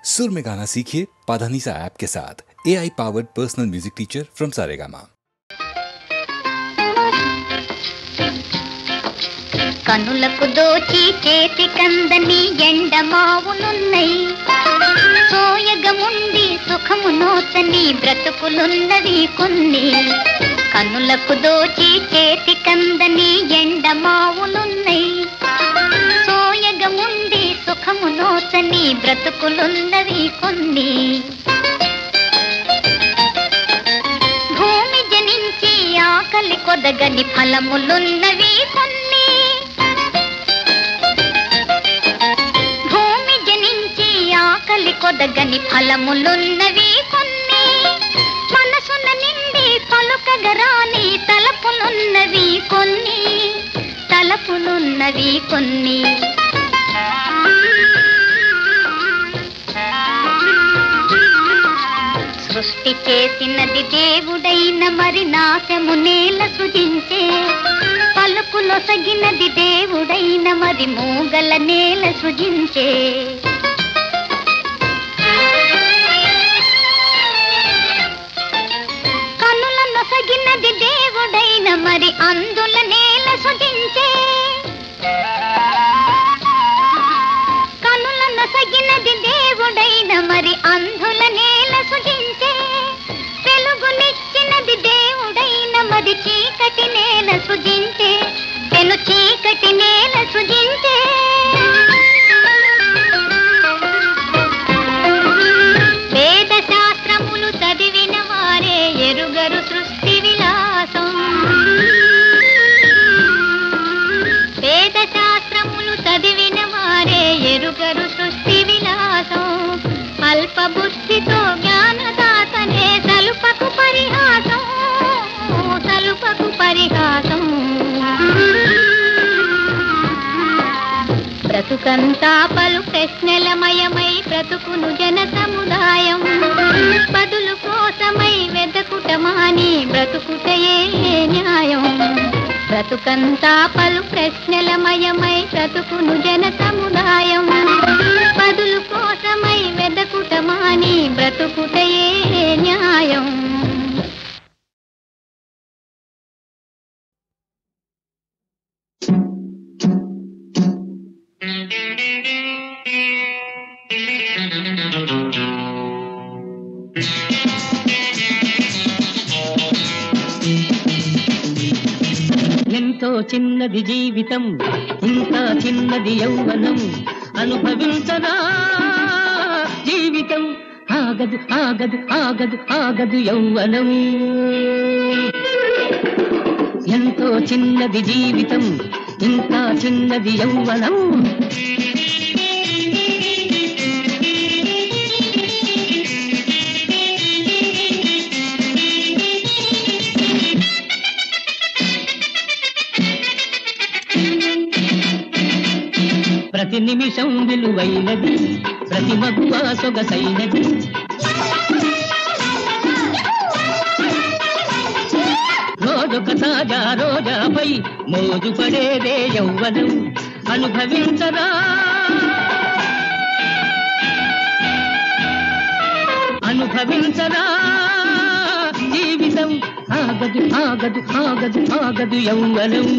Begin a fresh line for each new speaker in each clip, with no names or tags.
सुर में गाना सीखिए पाधानीसा ऐप के साथ। AI powered personal music teacher from Saregama.
కనులకు దోచి చేతి కందని ఎండమావులున్నై సోయగముండి సుఖము నోచని బ్రతుకులున్నవి కొన్ని. కనులకు దోచి చేతి కందని ఎండమావులున్నై సోయగముండి సుఖము నోచని బ్రతుకులున్నవి కొన్ని. భూమి జనించి ఆకలి కొదగని ఫలములున్నవి కొన్ని. కొదగని ఫలములున్నవి కొన్ని. మనసున నిండి పలుకగరాని తలపులున్నవి కొన్ని. తలపులున్నవి కొన్ని. సృష్టి చేసినది దేవుడైన మరి నాశము నేల సృజించే. పలుకులొసగినది దేవుడైన మరి మూగల నేల సృజించే. సగినది దేవుడైన మరి అందుల నేల సృజించే. కనులను సగినది దేవుడైన మరి అందుల నేల సృజించే. వెలుగునిచ్చినది దేవుడైన మరి చీకటి నేల సృజించే. పెను చీకటి నేల సృజించే. వేద శాస్త్రములు చదివిన వారే ఎరుగరు సృష్టి విలాసం. వేద శాస్త్రములు చదివిన వారే ఎరుగరు సృష్టి విలాసం. అల్ప బుద్ధితో జ్ఞానదాతనే సలుపకు పరిహాసం. సలుపకు పరిహాసం. బ్రతుకంతా పలు ప్రశ్నలమయమై బ్రతుకును జన సముదాయం. బదులు కోసమై వెదకుటమాని బ్రతుకుటయే న్యాయం. బ్రతుకంతా పలు ప్రశ్నలమయమై బ్రతుకును జన సముదాయం. బదులు కోసమై వెదకుటమాని బ్రతుకుటయే న్యాయం.
ఎంతో చిన్నది జీవితం, ఇంకా చిన్నది యౌవనం. అనుభవించరా జీవితం, ఆగదు ఆగదు ఆగదు ఆగదు యౌవనం. ఎంతో చిన్నది జీవితం, ఇంకా చిన్నది యౌవనం. ప్రతి నిమిషం విలువైనది, ప్రతి మగువ సొగసైనది. రోజొక తాజా రోజాపై మోజు పడేదే యౌవనం. అనుభవించరా అనుభవించరా జీవితం, ఆగదు ఆగదు ఆగదు ఆగదు యౌవనం.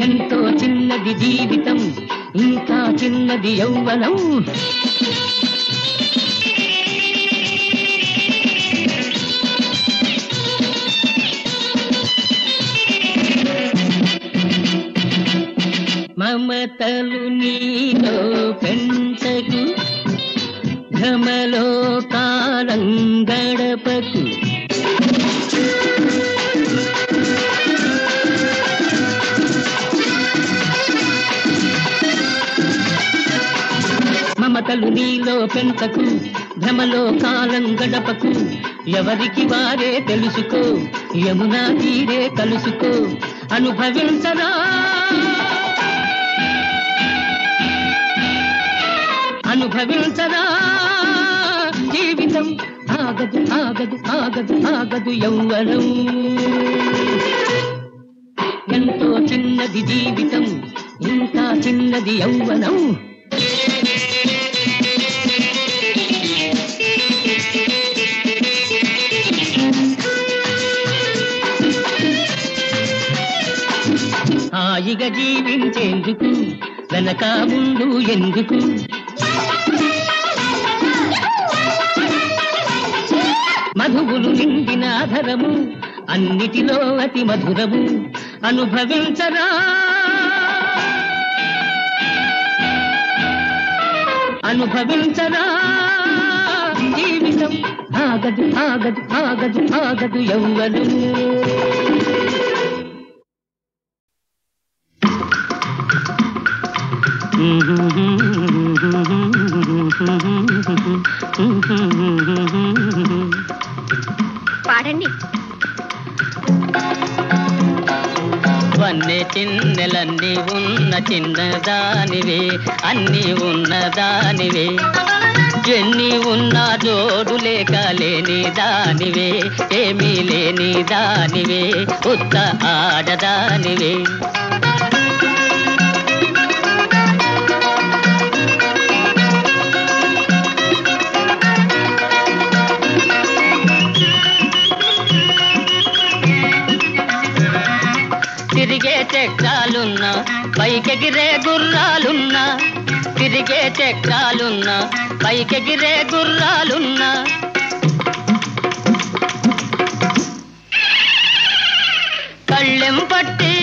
ఎంతో చిన్నది జీవితం, ఇంకా చిన్నది యౌవనం. మమతలు నీలో పెంచకు, భ్రమలో కాలం గడపకు. మమతలు నీలో పెంచకు, భ్రమలో కాలం గడపకు. ఎవరికి వారే తెలుసుకో, యమునా తీరే కలుసుకో. అనుభవించరా అనుభవించరా జీవితం, ఆగదు ఆగదు ఆగదు ఆగదు యౌవనం. ఎంతో చిన్నది జీవితం, ఇంకా చిన్నది యౌవనం. హాయిగా జీవించేందుకు వెనక ముందు ఎందుకు మధువులు నిండిన ఆధరము అన్నిటిలో అతి మధురము అనుభవించరా అనుభవించరా జీవితం ఆగదు ఆగదు ఆగదు ఆగదు యవ్వనము
పాడండి.
వన్నె చిన్నెలన్నీ ఉన్న చిన్నదానివే అన్నీ ఉన్నదానివే ఎన్ని ఉన్నా జోడు లేక లేని దానివే ఏమీ లేని దానివే ఉత్త ఆడదానివే తిరిగే చక్రాలున్నా పైకెగిరే గుర్రాలున్నా తిరిగే చక్రాలున్నా పైకెగిరే గుర్రాలున్నా కళ్ళెం పట్టి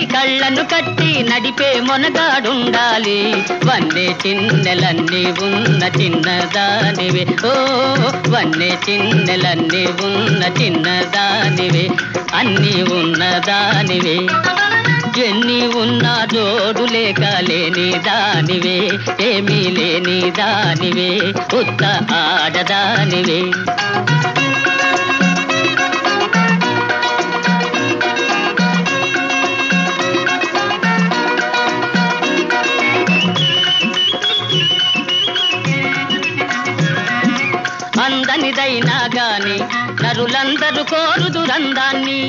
కళ్ళను కట్టి నడిపే మొనగాడుండాలి వన్నె చిన్నెలన్నీ ఉన్న చిన్నదానివే ఓ వన్నె చిన్నెలన్నీ ఉన్న చిన్నదానివే అన్నీ ఉన్నదానివే ఎన్ని ఉన్నా జోడు లేక లేని దానివే ఏమీ లేని దానివే ఉత్త ఆడదానివే అందనిదైనా గాని నరులందరూ కోరుదురందాన్ని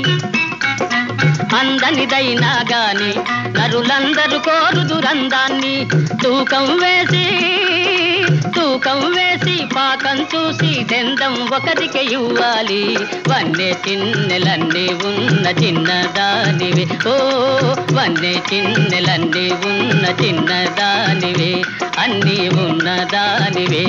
అందనిదైనా గాని నరులందరూ కోరుదురందాన్ని తూకం వేసి పాకం చూసి దెందం ఒకరికి ఇవ్వాలి వన్నె చిన్నెలన్నీ ఉన్న చిన్నదానివే ఓ వన్నె చిన్నెలన్నీ ఉన్న చిన్నదానివే అన్నీ ఉన్నదానివే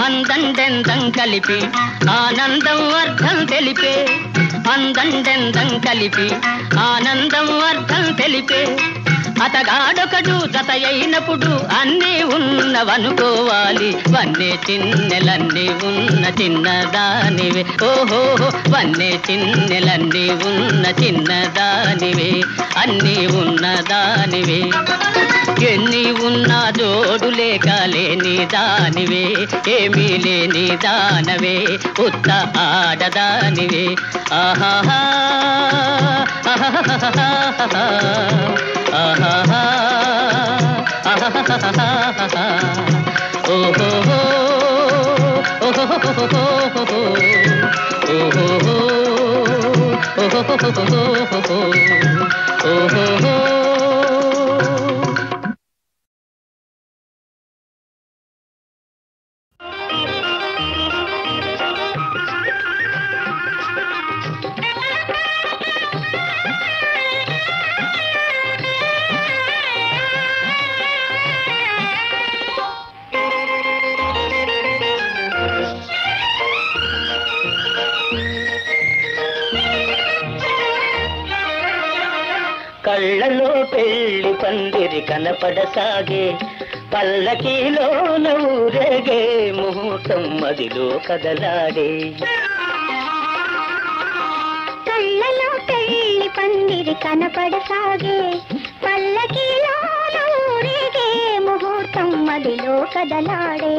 అందండెందం కలిపి ఆనందం అర్థం తెలిపే అందండెందం కలిపి ఆనందం అర్థం తెలిపే అతగాడొకడు జత అయినప్పుడు అన్నీ ఉన్నవనుకోవాలి వన్నె చిన్నెలన్నీ ఉన్న చిన్నదానివే ఓహో వన్నె చిన్నెలన్నీ ఉన్న చిన్నదానివే అన్నీ ఉన్నదానివే ఎన్ని ఉన్నా జోడు లేక లేని దానివే ఏమీ లేని దానవే ఉత్త ఆడదానివే ఆహాహా ఆహాహా ఆహాహా ఆహాహా ఓహో ఓహో ఓహో కళ్ళలో పెళ్లి పందిరి కనపడసాగే పల్లకీలోన ఊరేగే ముహూర్తం మదిలో కదలాడే
కళ్ళలో పెళ్లి పందిరి కనపడసాగే పల్లకీలోన ఊరేగే ముహూర్తం మదిలో కదలాడే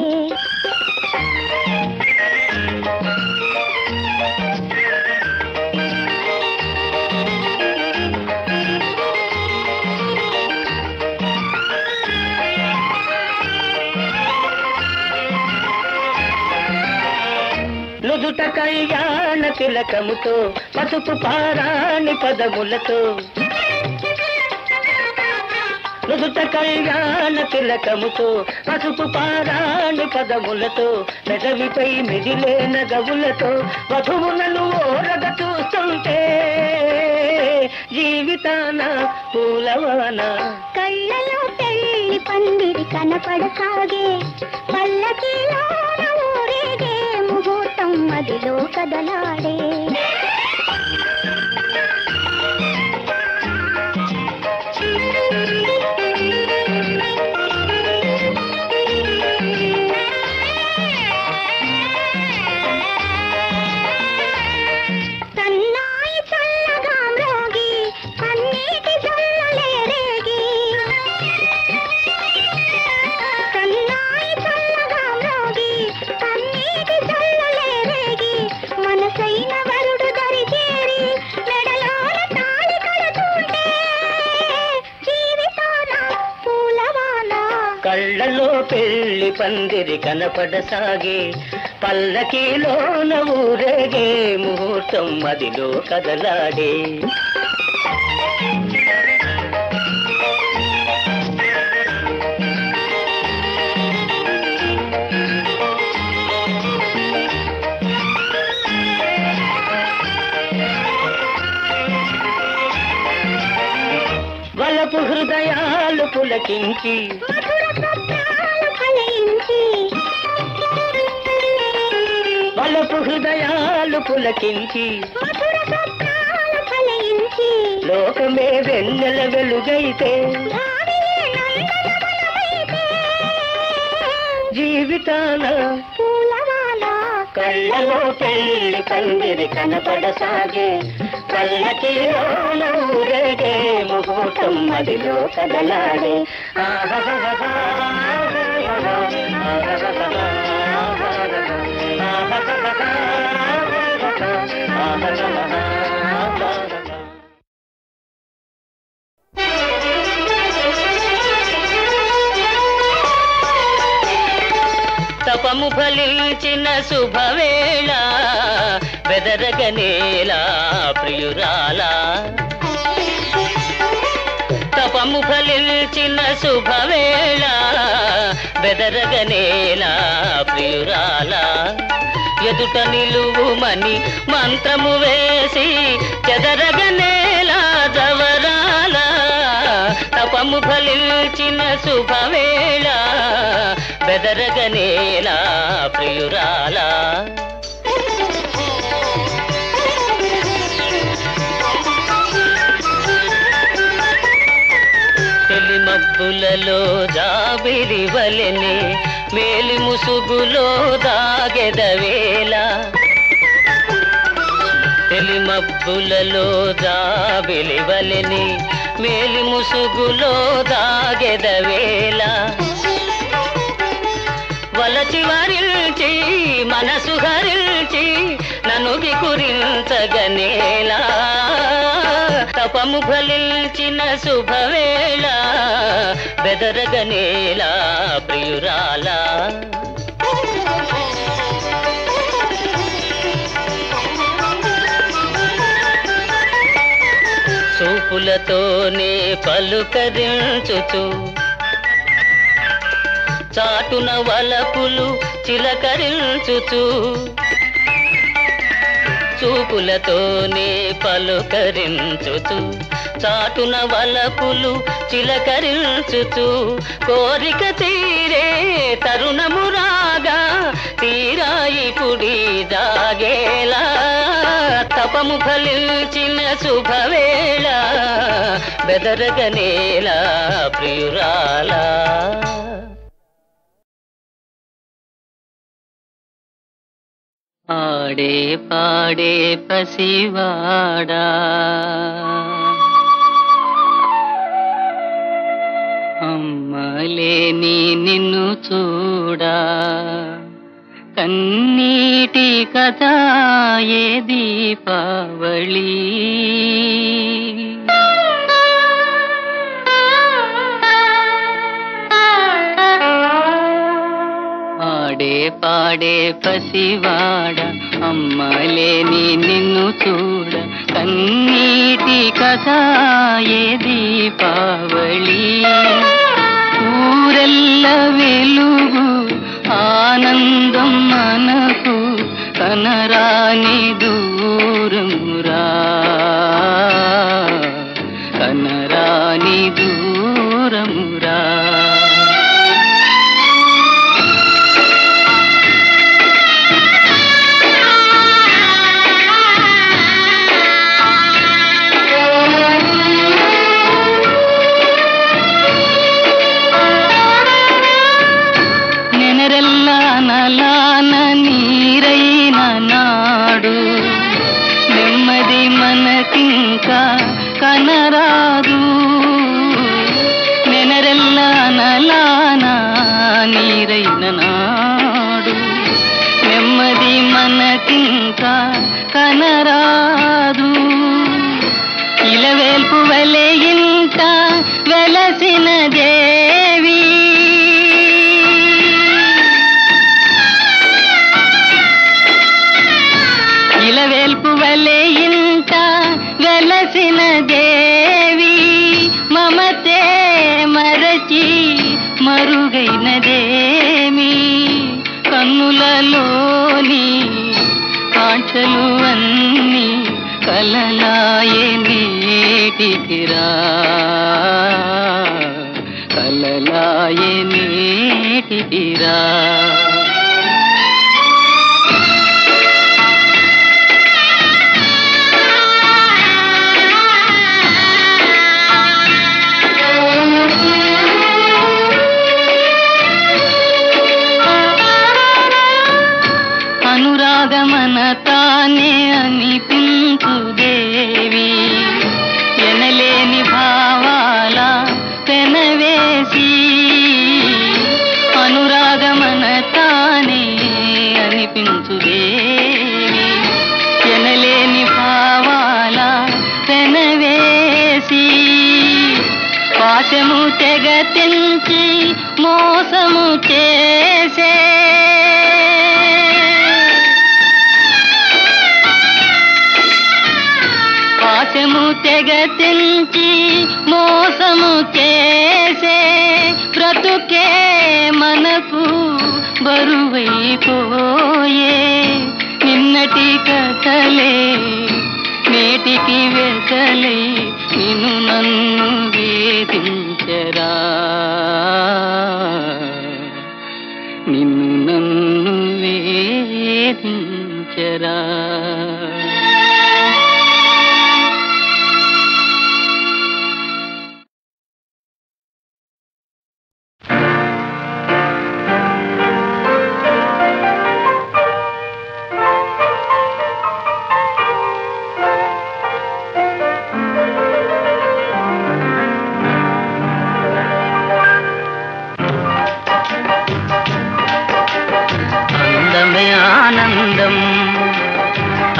నుదుట కళ్యాణ తిలకముతో పసుపు పారాణి పదములతో
నుదుట కళ్యాణ తిలకముతో పసుపు పారాణి పదములతో పెదవిపై మెదిలే నగవులతో వధువులను ఓరగ చూస్తుంటే జీవితాన పూలవాన.
కళ్ళలో పెళ్లి పందిరి కనపడసాగే పల్లకిలో ఊరేగే ముహూర్తం మదిలో కదలాడే.
కళ్ళలో పెళ్లి పందిరి కనపడసాగే పల్లకిలోన ఊరేగే ముహూర్తం మదిలో కదలాడే. వలపు హృదయాలు పులకించి వలపు హృదయాలు పులకించి లోకమే వెన్నెల వెలుగైతే జీవితాన కళ్ళలో పెళ్లి పందిరి కనపడసాగే పల్లకిలోన ఊరేగే ముహూర్తం మదిలో కదలాడే. తపము ఫలించిన శుభవేళ బెదరగనేలా ప్రియురాలా. తపము ఫలించిన శుభవేళ బెదరగనేలా ప్రియురాలా. ఎదుట నిలువుమని మంత్రము వేసి చెదరగనేలా జవరాల. తపము ఫలించిన శుభవేళ బెదరగనేలా ప్రియురాలా. తెలిమబ్బులలో జాబిలి వలెనే మేలి ముసుగులో దాగెదవేళ. తెలిమబ్బులలో జాబిలి వలెనే మేలి ముసుగులో దాగెదవేళ. వలచి వరిల్చి మనసు హరిల్చి నన్ను గురించగనేలా. తపము ఫలించిన శుభవేళ బెదరగనేలా ప్రియురాలా. చూపులతోనే పలుకరించుచు చాటున వలపులు చిలకరించుచు. చూపులతోనే పలుకరించుచు చాటున వలపులు చిలకరించుచు. కోరిక తీరే తరుణము రాగా తీరాయి పుడి దాగేలా. తపము ఫలించిన శుభవేళ బెదరగనేలా ప్రియురాలా. ఆడే పాడే పసివాడా అమ్మలేని నిన్ను చూడా. కన్నీటి కథ ఏ దీపావళి. ఆడే పాడే పసివాడ అమ్మలేని నిన్ను చూడ. కన్నీటి కథ ఏ దీపావళి ఊరెల్ల వెలుగు ఆనందం మనకు కనరాని దూరమురా కనరాని దూరమురా నలాన నీరైన నాడు నెమ్మది మనకింకా కనరాదు నెనరెల్ల నలాన నీరైన నాడు నెమ్మది మనకింకా కనరాదు ఇలవేల్పు వలె ఇంట వెలసిన దేవి ఇలవేల్పు వలె ఇంట వెలసిన దేవి మమతే మరచి మరుగైనదేమి కన్నులలోని కాంక్షలు అన్నీ కలలాయే నేటికిరా కలలాయే నేటికిరా అనురాగమన తానే అనిపించు దేవి ఎనలేని భావాల పెనవేసి అనురాగమన తానే అనిపించు దేవి ఎనలేని భావాల పెనవేసి పాశము తెగ తెంచి మోసము చేసే పాశము తెగ తెంచి మోసము చేసే బ్రతుకే మనకు బరువైపోయే నిన్నటి కథలే నేటికి వెతలై నిన్ను నన్ను వేధించరా నిన్ను నన్ను వేధించరా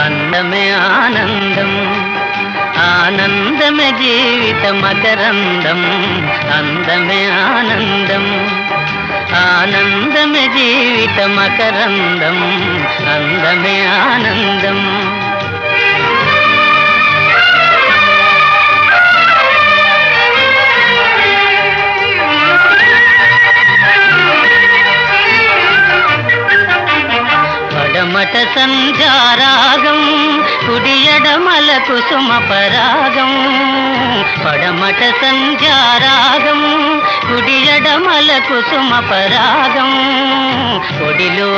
అందమే ఆనందం ఆనందమే జీవిత మకరందం అందమే ఆనందం ఆనందమే జీవిత మకరందం అందమే ఆనందం పడమట సంధ్యారాగం కుడియడమల కుసుమ పరాగం పడమట సంధ్యారాగం కుడియడమల కుసుమ పరాగం ఒడిలో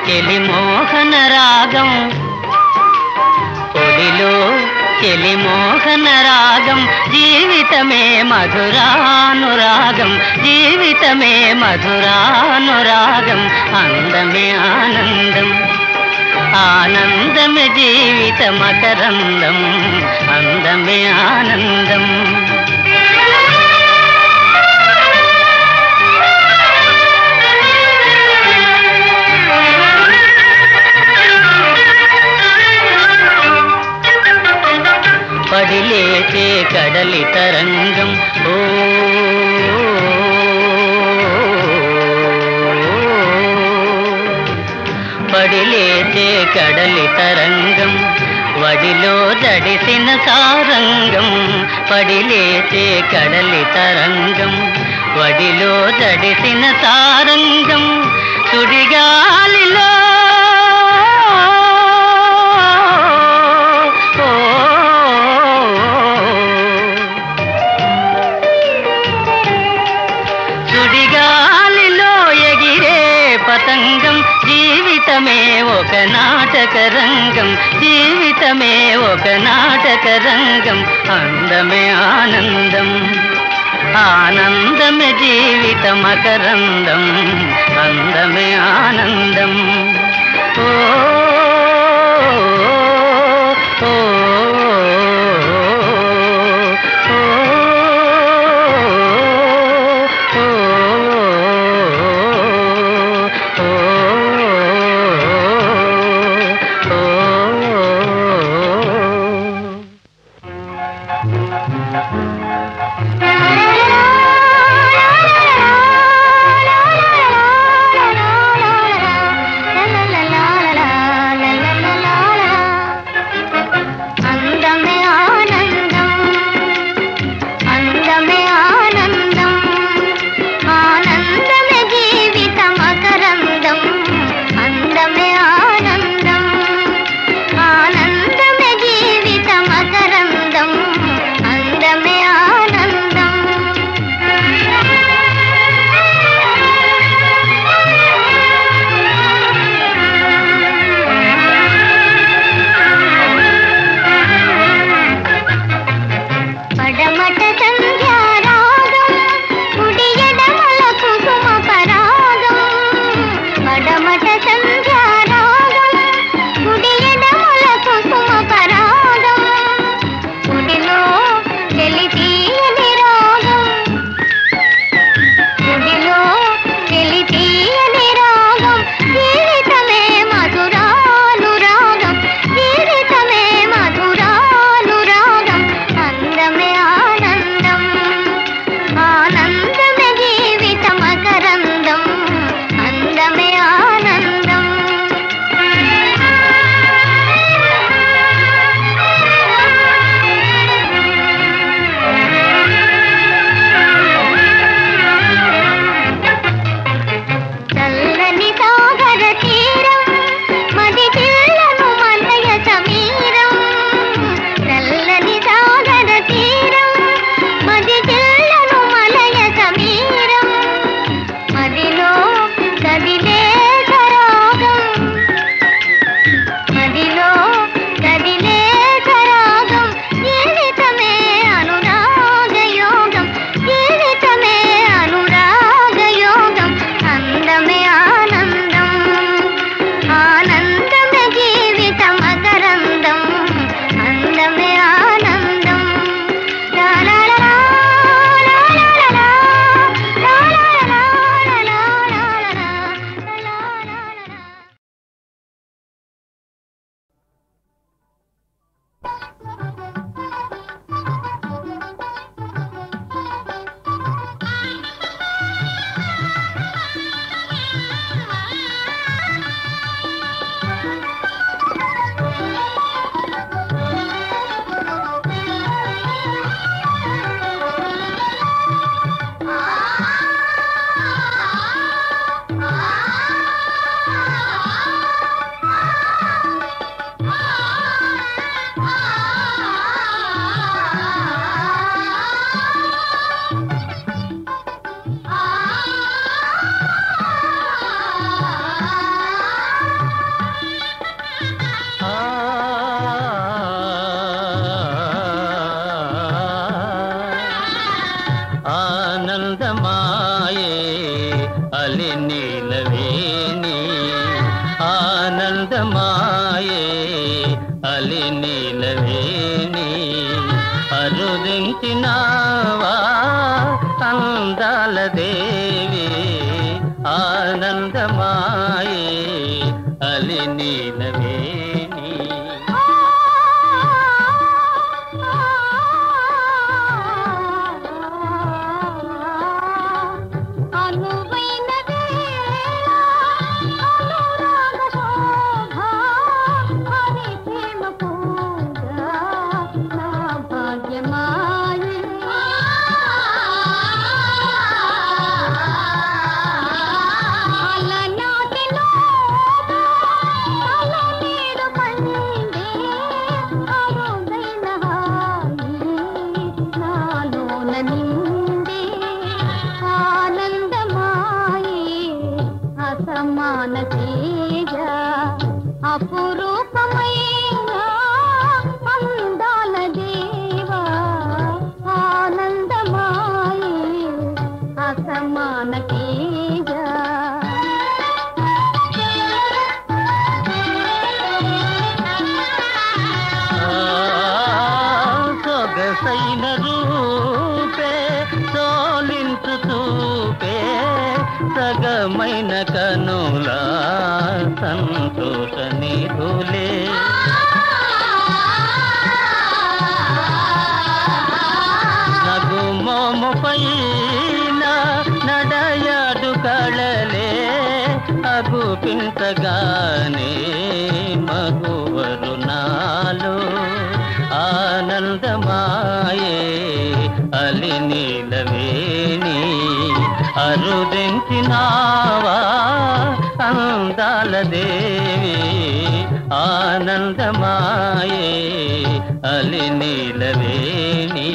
చెలి మోహన రాగం ఒడిలో చెలి మోహన రాగం జీవితమే మధురానురాగం జీవితమే మధురానురాగం అందమే ఆనందం ఆనందమే జీవిత మకరందం అందమే ఆనందం పడిలేచే కడలి తరంగం ఓ పడిలేచే కడలి తరంగం వడిలో జడిసిన సారంగం పడిలేచే కడలి తరంగం వడిలో జడిసిన సారంగం సుడిగాలిలో సుడిగాలిలో ఎగిరే పతంగం జీవితమే ఒక నాటక రంగం జీవితమే ఒక నాటక రంగం అందమే ఆనందం ఆనందమే జీవిత మకరందం అందమే ఆనందం ఓ ఓ
ఆనందమాయే అలి నీలవేణి అరుదించినావా అందాల దేవి ఆనందమాయే అలి నీలవేణి
ప్రేమ పూల అసమాన తేజ అపురూపమైన అందాల దేవా ఆనందమాయే అసమాన తేజ
సొగసైన రూపే సోలించు చూపే సగమైన కనులా సంతోష నిధులే నగు మోము పైన నడయాడు కళలే అగుపించగానే మగువరు నాలో ఆనందమాయే అలి నీలవేణి అరుదించినావా అందాల దేవి ఆనందమాయే అలి నీలవేణి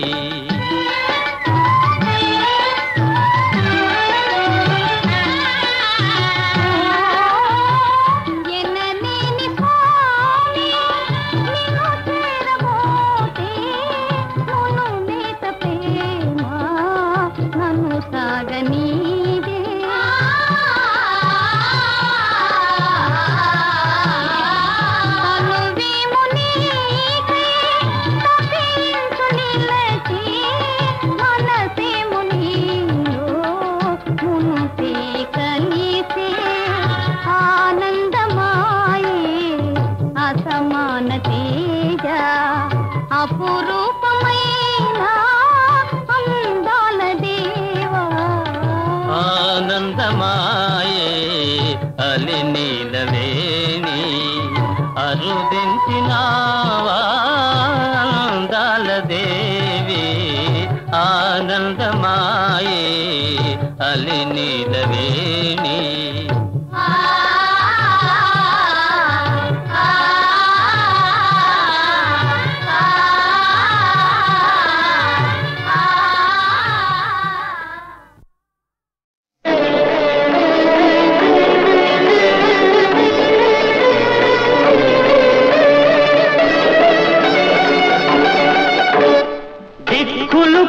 అపురూపమైన అందాల దేవా
ఆనందమాయే అలి నీలవేణి అరుదించినావా అందాల దేవి ఆనందమాయే అలి నీలవేణి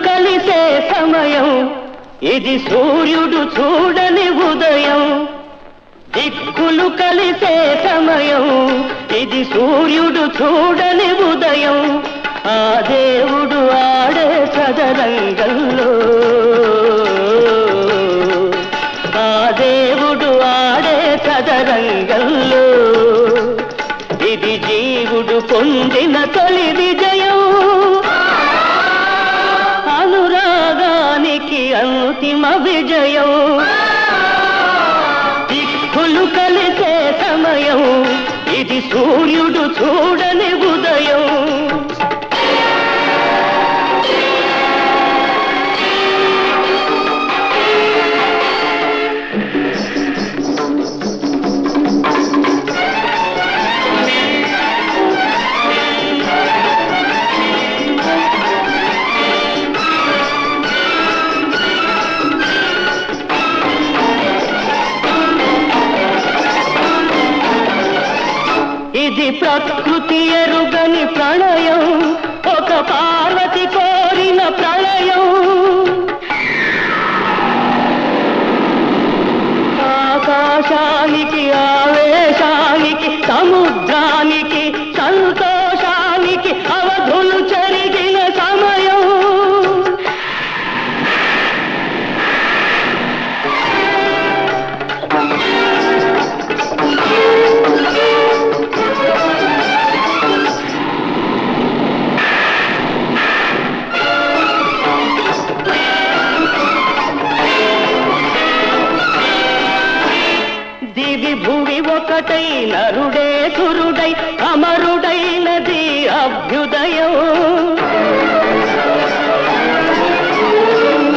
కలిసే సమయం ఇది సూర్యుడు చూడని ఉదయం దిక్కులు కలిసే సమయం ఇది సూర్యుడు చూడని ఉదయం ఆ దేవుడు ఆడే సదరంగంలో ఆ దేవుడు ఆడే సదరంగంలో ఇది జీవుడు పొందిన తొలి విజయం అనురాగానికి అంతిమ విజయం దిక్కులు కలిసే సమయం ఇది సూర్యుడు చూడని ఉదయం ఇది ప్రకృతి ఎరుగని ప్రణయం ఒక పార్వతి కోరిన ప్రళయం ఆకాశానికి ఆవేశానికి సముద్రానికి సంతోషానికి అవధులు చెరిగిన సమయం భువి ఒకటై నరుడే సురుడై అమరుడైనది అభ్యుదయం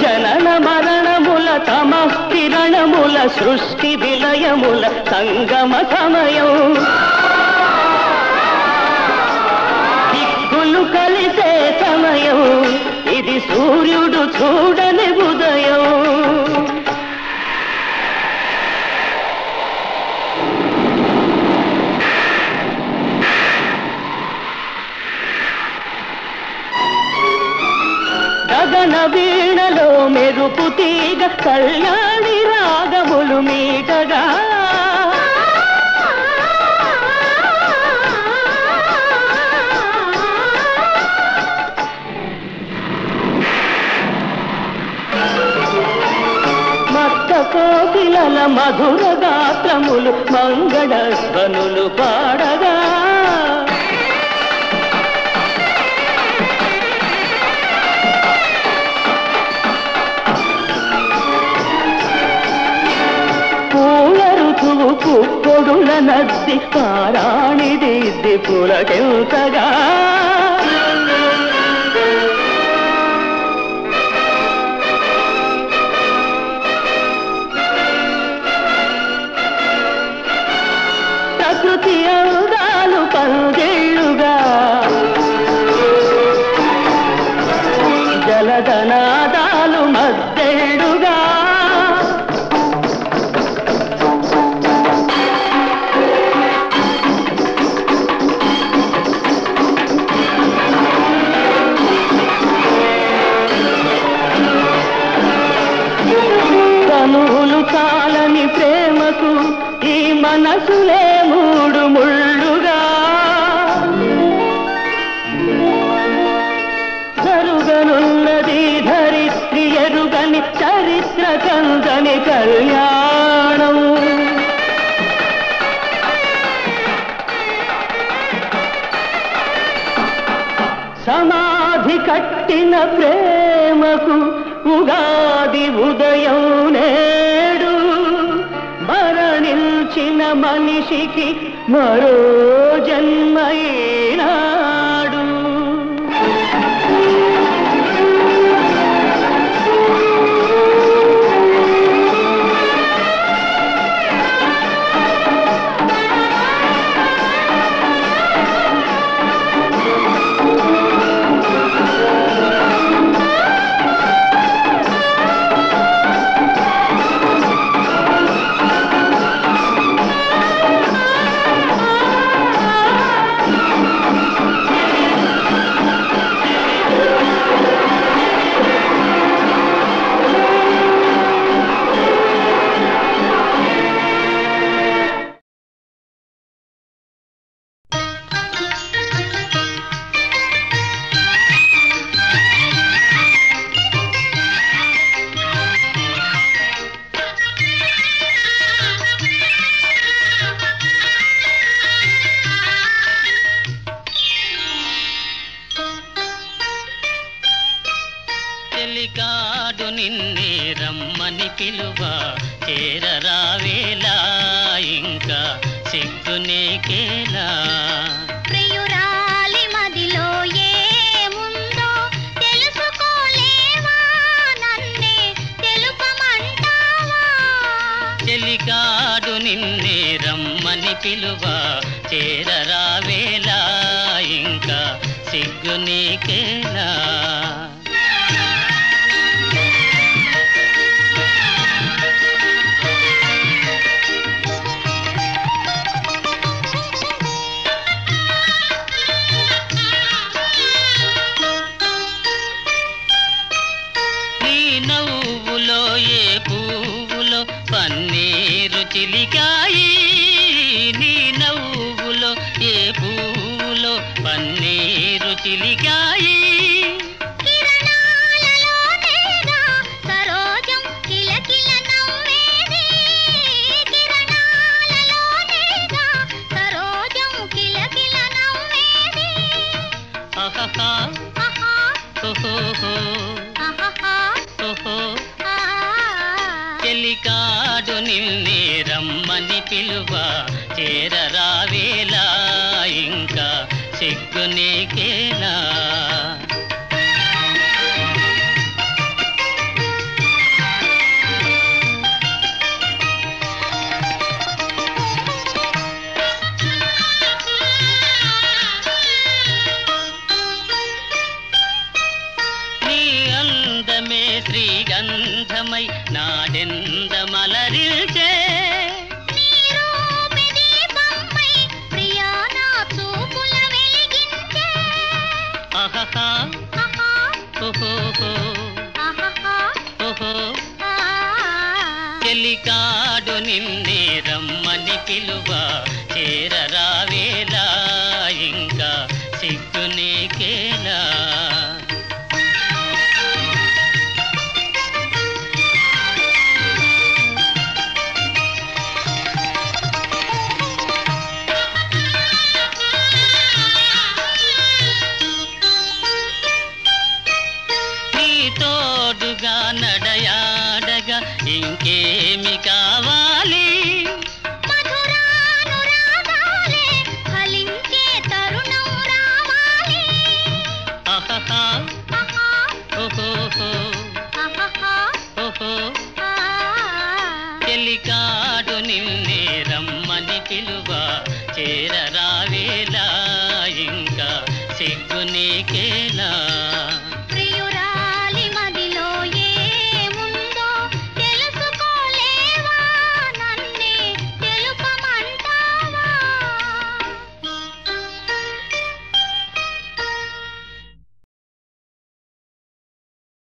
జనన మరణముల తమస్కిరణముల సృష్టి విలయముల సంగమ సమయం దిక్కులు కలిసే సమయం ఇది సూర్యుడు చూడని ఉదయం మెరుపు తీగ కళ్యాణి రాగములు మీటగా మత్త కోకిలల మధుర గాత్రములు మంగళధ్వనులు పాడగా పుప్పొడుల నద్ది పారాణి దిద్ది పులకెంతగా ప్రకృతి అందాలు పందిళ్ళుగా జలధనాదాలు మద్దెళ్ళుగా కాలని ప్రేమకు ఈ మనసులే మూడు ముళ్ళుగా జరుగనున్నది ధరిత్రి ఎరుగని చరిత్ర కందని కళ్యాణం సమాధి కట్టిన ప్రేమకు ఉగాది ఉదయం నేడు మరణించిన మనిషికి మరో జన్మయినాడు
చెలికాడు నిన్నే రమ్మని పిలువ చేరరావేలా ఇంకా సిగ్గు నీకేలా
ప్రియురాలి మదిలో ఏముందో తెలుసుకోలేవా నన్నే తెలుపమంటావా
చెలికాడు నిన్నే రమ్మని పిలువ చేరరావేలా ఇంకా సిగ్గు నీకేలా పన్నీరు చిలికాయి నీ నవ్వులో ఏ పూలో పన్నీరు చిలికాయి
కిరణాలలోనేగా సరోజం కిలకిల నవ్వేది కిరణాలలోనేగా సరోజం కిలకిల నవ్వేది
ఆహా
ఆహా
ఓహో
ఆహా
ఓహో చెలికాడు నిన్నే రమ్మని పిలువ చేరరావేలా ఇంకా సిగ్గు నీకేలా నీ అందమే శ్రీగంధమై నాడెంద మలరిల్చే రమ్మని పిలువ చేరరావేలా ఇంకా సిగ్గు నీకేలా తోడుగా నడయాడగా ఇంకేమి కావాలి
మధురానురాగాలే ఫలించే తరుణం రావాలి
ఆహాహా
ఆహా
ఓహోహో
ఆహాహా
ఓహో
ఆ
చెలికాడు నిన్నే